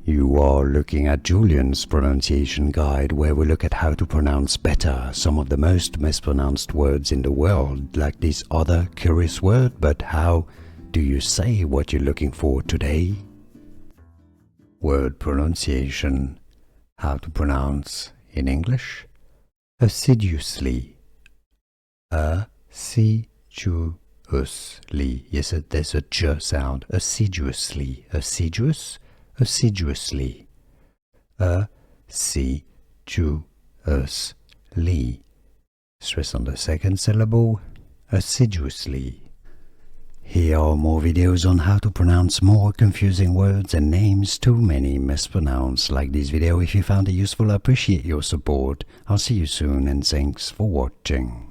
You are looking at Julian's pronunciation guide, where we look at how to pronounce better some of the most mispronounced words in the world, like this other curious word. But how do you say what you're looking for today? Word pronunciation. How to pronounce in English? Assiduously. Assiduously. Yes, there's a j sound. Assiduously. Assiduous. Assiduously. Assiduously. Stress on the second syllable. Assiduously. Here are more videos on how to pronounce more confusing words and names too many mispronounced. Like this video if you found it useful. I appreciate your support. I'll see you soon and thanks for watching.